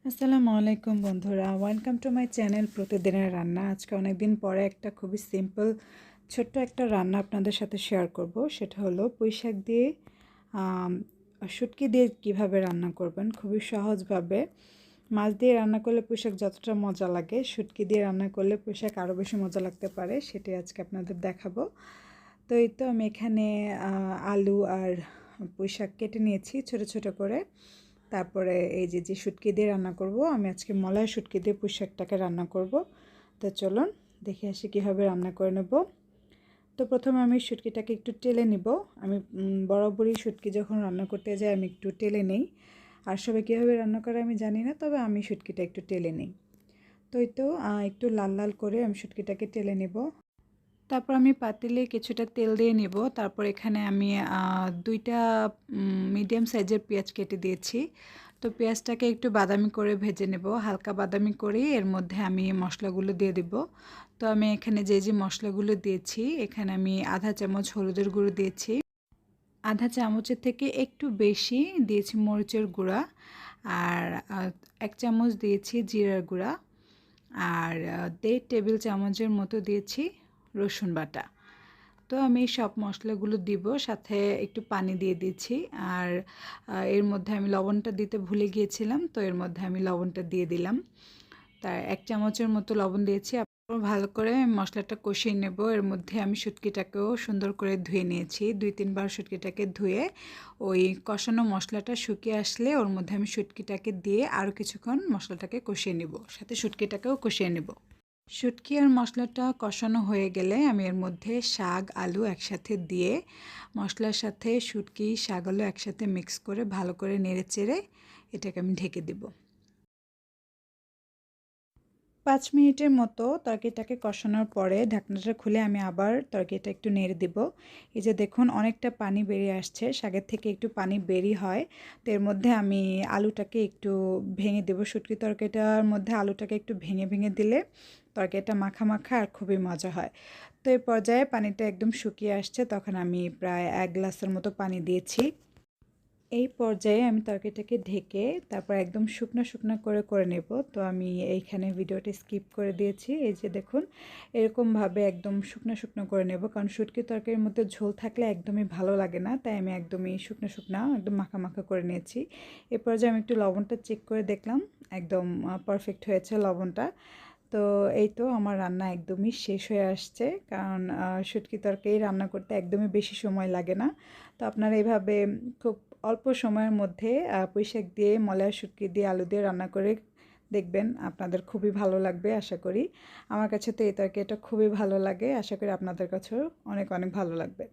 আসসালামু আলাইকুম বন্ধুরা, ওয়েলকাম টু মাই চ্যানেল প্রতিদিনের রান্না। আজকে অনেক দিন পরে একটা খুবই সিম্পল ছোট্ট একটা রান্না আপনাদের সাথে শেয়ার করব। সেটা হলো পুঁইশাক দিয়ে শুটকি দিয়ে কিভাবে রান্না করবেন খুবই সহজভাবে। মাছ দিয়ে রান্না করলে পুঁইশাক যতটা মজা লাগে, শুটকি দিয়ে রান্না করলে পুঁইশাক আরও বেশি মজা লাগতে পারে। সেটাই আজকে আপনাদের দেখাবো। তো এই তো আমি এখানে আলু আর পুঁইশাক কেটে নিয়েছি ছোট ছোট করে। তারপরে এই যে শুটকি দিয়ে রান্না করব, আমি আজকে মলাই শুটকি দিয়ে পুঁই শাকটাকে রান্না করব। তো চলুন দেখে আসি কীভাবে রান্না করে নেব। তো প্রথমে আমি শুটকিটাকে একটু টেলে নিব। আমি বরাবরই শুটকি যখন রান্না করতে যাই আমি একটু টেলে নেই। আর সবাই কীভাবে রান্না করে আমি জানি না, তবে আমি শুটকিটা একটু টেলে নিই। তো এই তো একটু লাল লাল করে আমি শুটকিটাকে টেলে নেব। তারপর আমি পাতিলে কিছুটা তেল দিয়ে নিব। তারপর এখানে আমি দুইটা মিডিয়াম সাইজের পেঁয়াজ কেটে দিয়েছি। তো পেঁয়াজটাকে একটু বাদামি করে ভেজে নেব, হালকা বাদামি করে এর মধ্যে আমি মশলাগুলো দিয়ে দিব। তো আমি এখানে যে মশলাগুলো দিয়েছি, এখানে আমি আধা চামচ হলুদের গুঁড়ো দিয়েছি, আধা চামচের থেকে একটু বেশি দিয়েছি মরিচের গুঁড়া, আর 1 চামচ দিয়েছি জিরার গুঁড়া, আর 1.5 টেবিল চামচের মতো দিয়েছি রসুন বাটা। তো আমি সব মশলাগুলো দিব, সাথে একটু পানি দিয়ে দিচ্ছি। আর এর মধ্যে আমি লবণটা দিতে ভুলে গিয়েছিলাম, তো এর মধ্যে আমি লবণটা দিয়ে দিলাম। তার 1 চামচের মতো লবণ দিয়েছি। ভালো করে মশলাটা কষিয়ে নেব। এর মধ্যে আমি শুটকিটাকেও সুন্দর করে ধুয়ে নিয়েছি। 2-3 বার শুটকিটাকে ধুয়ে ওই কষানো মশলাটা শুকিয়ে আসলে ওর মধ্যে আমি শুটকিটাকে দিয়ে আরও কিছুক্ষণ মশলাটাকে কষিয়ে নেব, সাথে শুটকিটাকেও কষিয়ে নেব। শুটকি আর মশলাটা কষানো হয়ে গেলে আমি এর মধ্যে শাক আলু একসাথে দিয়ে মশলার সাথে শুটকি শাক আলু একসাথে মিক্স করে ভালো করে নেড়ে চেড়ে এটাকে আমি ঢেকে দেব। 5 মিনিটের মতো তরকারিটাকে কষানোর পরে ঢাকনাটা খুলে আমি আবার তরকারিটা একটু নেড়ে দিব। এই যে দেখুন অনেকটা পানি বেরিয়ে আসছে, শাকের থেকে একটু পানি বেরিয়ে হয়। তো এর মধ্যে আমি আলুটাকে একটু ভেঙে দেব। শুটকি তরকারিটার মধ্যে আলুটাকে একটু ভেঙে ভেঙে দিলে তরকারিটা মাখা মাখা আর খুবই মজা হয়। তো এই পর্যায়ে পানিটা একদম শুকিয়ে আসছে, তখন আমি প্রায় 1 গ্লাসের মতো পানি দিয়েছি। এই পর্যায়ে আমি তরকারিটাকে ঢেকে তারপর একদম শুকনো শুকনো করে নেব। তো আমি এইখানে ভিডিওটি স্কিপ করে দিয়েছি। এই যে দেখুন এরকমভাবে একদম শুকনো শুকনো করে নেব, কারণ শুটকি তরকারির মধ্যে ঝোল থাকলে একদমই ভালো লাগে না, তাই আমি একদমই শুকনো শুকনো একদম মাখা মাখা করে নিয়েছি। এ পর্যায়ে আমি একটু লবণটা চেক করে দেখলাম, একদম পারফেক্ট হয়েছে লবণটা। তো এই তো আমার রান্না একদমই শেষ হয়ে আসছে, কারণ শুটকি তরকারি রান্না করতে একদমই বেশি সময় লাগে না। তো আপনারা এইভাবে খুব অল্প সময়ের মধ্যে পুঁইশাক দিয়ে মলাই শুটকি দিয়ে আলু দিয়ে রান্না করে দেখবেন, আপনাদের খুবই ভালো লাগবে আশা করি। আমার কাছে তো এই তরকারিটা খুবই ভালো লাগে, আশা করি আপনাদের কাছেও অনেক অনেক ভালো লাগবে।